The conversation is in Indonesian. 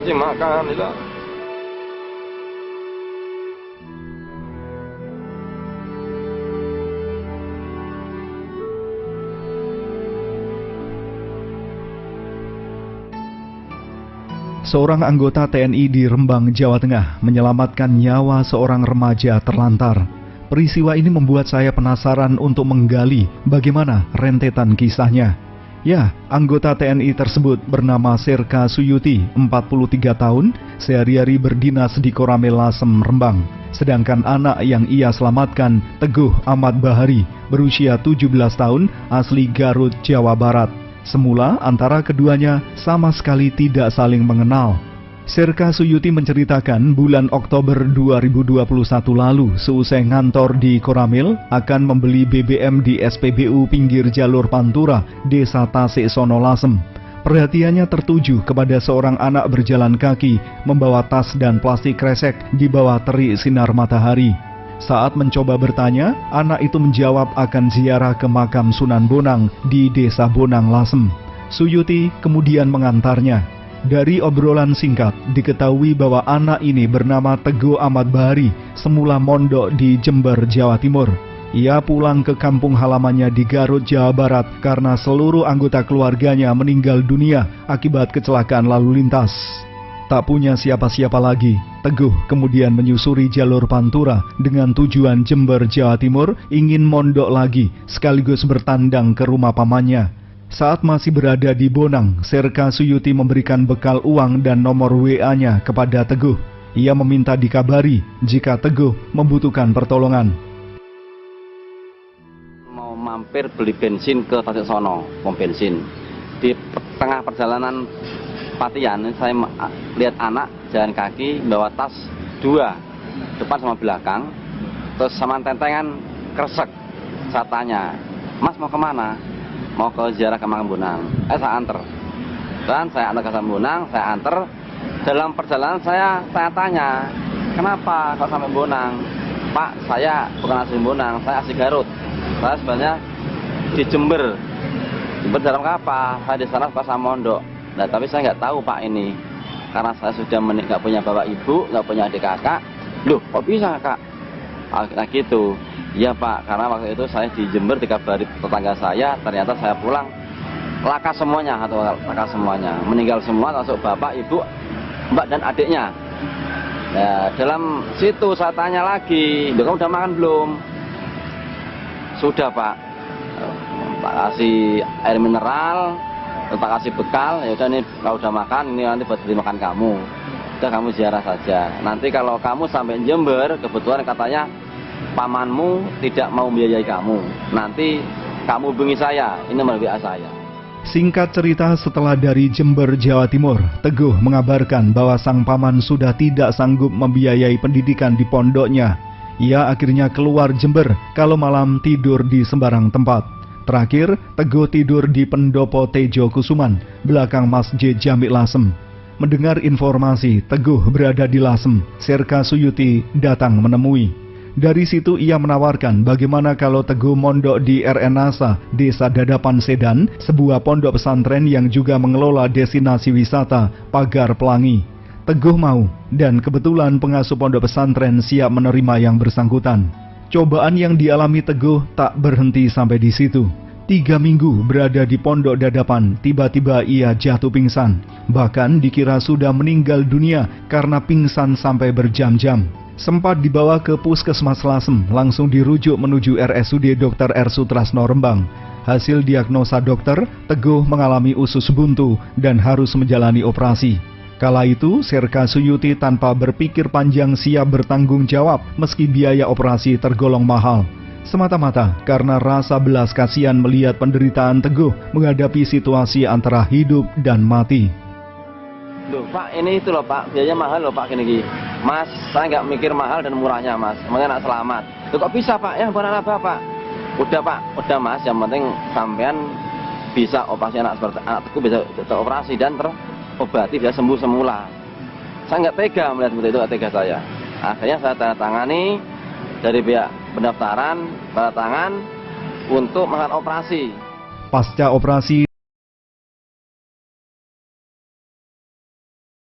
Makan itu. Seorang anggota TNI di Rembang, Jawa Tengah menyelamatkan nyawa seorang remaja terlantar. Peristiwa ini membuat saya penasaran untuk menggali bagaimana rentetan kisahnya. Ya, anggota TNI tersebut bernama Serka Suyuti, 43 tahun, sehari-hari berdinas di Koramil Lasem, Rembang. Sedangkan anak yang ia selamatkan, Teguh Ahmad Bahari, berusia 17 tahun, asli Garut, Jawa Barat. Semula antara keduanya sama sekali tidak saling mengenal. Serka Suyuti menceritakan bulan Oktober 2021 lalu seusai ngantor di Koramil akan membeli BBM di SPBU pinggir jalur Pantura, Desa Tasik Sono Lasem. Perhatiannya tertuju kepada seorang anak berjalan kaki membawa tas dan plastik kresek di bawah terik sinar matahari. Saat mencoba bertanya, anak itu menjawab akan ziarah ke makam Sunan Bonang di Desa Bonang Lasem. Suyuti kemudian mengantarnya. Dari obrolan singkat, diketahui bahwa anak ini bernama Teguh Ahmad Bahari, semula mondok di Jember, Jawa Timur. Ia pulang ke kampung halamannya di Garut, Jawa Barat karena seluruh anggota keluarganya meninggal dunia akibat kecelakaan lalu lintas. Tak punya siapa-siapa lagi, Teguh kemudian menyusuri jalur Pantura dengan tujuan Jember, Jawa Timur, ingin mondok lagi sekaligus bertandang ke rumah pamannya. Saat masih berada di Bonang, Serka Suyuti memberikan bekal uang dan nomor WA-nya kepada Teguh. Ia meminta dikabari jika Teguh membutuhkan pertolongan. Mau mampir beli bensin ke Tasik Sono, pom bensin. Di tengah perjalanan Patian, saya lihat anak jalan kaki bawa tas dua, depan sama belakang, terus sama tentengan kresek. Saya tanya, "Mas mau kemana?" "Mau ke ziarah ke makam Bonang." Saya anter. Dan saya antar ke makam Bonang, saya anter. Dalam perjalanan saya tanya, "Kenapa kau sampai Bonang?" "Pak, saya bukan asli Bonang, saya asli Garut. Saya sebenarnya di Jember. Jember dalam apa? Saya di sana pas mondok." Nah, tapi saya nggak tahu Pak ini, karena saya sudah nggak punya bapak ibu, nggak punya adik kakak. "Loh, kok bisa Kak?" Nah gitu. "Iya Pak, karena waktu itu saya di Jember dikabari tetangga saya, ternyata saya pulang laka semuanya atau laka semuanya, meninggal semua termasuk bapak, ibu, mbak dan adiknya." Nah, dalam situ saya tanya lagi, "Kamu udah makan belum?" "Sudah Pak, tak kasih air mineral, tak kasih bekal, ya udah nih kalau udah makan ini nanti buat beli makan kamu. Udah kamu ziarah saja. Nanti kalau kamu sampai Jember, kebetulan katanya pamanmu tidak mau membiayai kamu. Nanti kamu hubungi saya, ini nomor WA saya." Singkat cerita, setelah dari Jember, Jawa Timur, Teguh mengabarkan bahwa sang paman sudah tidak sanggup membiayai pendidikan di pondoknya. Ia akhirnya keluar Jember, kalau malam tidur di sembarang tempat. Terakhir, Teguh tidur di Pendopo Tejo Kusuman, belakang Masjid Jami Lasem. Mendengar informasi Teguh berada di Lasem, Serka Suyuti datang menemui. Dari situ ia menawarkan bagaimana kalau Teguh mondok di RN Nasa, Desa Dadapan Sedan, sebuah pondok pesantren yang juga mengelola destinasi wisata Pagar Pelangi. Teguh mau, dan kebetulan pengasuh pondok pesantren siap menerima yang bersangkutan. Cobaan yang dialami Teguh tak berhenti sampai di situ. 3 minggu berada di pondok Dadapan, tiba-tiba ia jatuh pingsan. Bahkan dikira sudah meninggal dunia karena pingsan sampai berjam-jam. Sempat dibawa ke Puskesmas Lasem, langsung dirujuk menuju RSUD Dr. R. Sutrasno Rembang. Hasil diagnosa dokter, Teguh mengalami usus buntu dan harus menjalani operasi. Kala itu, Serka Suyuti tanpa berpikir panjang siap bertanggung jawab meski biaya operasi tergolong mahal. Semata-mata karena rasa belas kasihan melihat penderitaan Teguh menghadapi situasi antara hidup dan mati. "Loh Pak, ini itu loh Pak, biayanya mahal loh Pak gini-gini." "Mas, saya nggak mikir mahal dan murahnya Mas, semuanya anak selamat." "Loh kok bisa Pak? Ya bukan anak Pak." "Udah Pak, udah Mas, yang penting sampean bisa operasi anak seperti anak Teguh bisa teroperasi dan terobati bisa sembuh semula." Saya nggak tega melihat seperti itu, nggak tega saya. Akhirnya saya tanda tangani dari pihak pendaftaran, tanda tangan untuk melakukan operasi. Pasca operasi,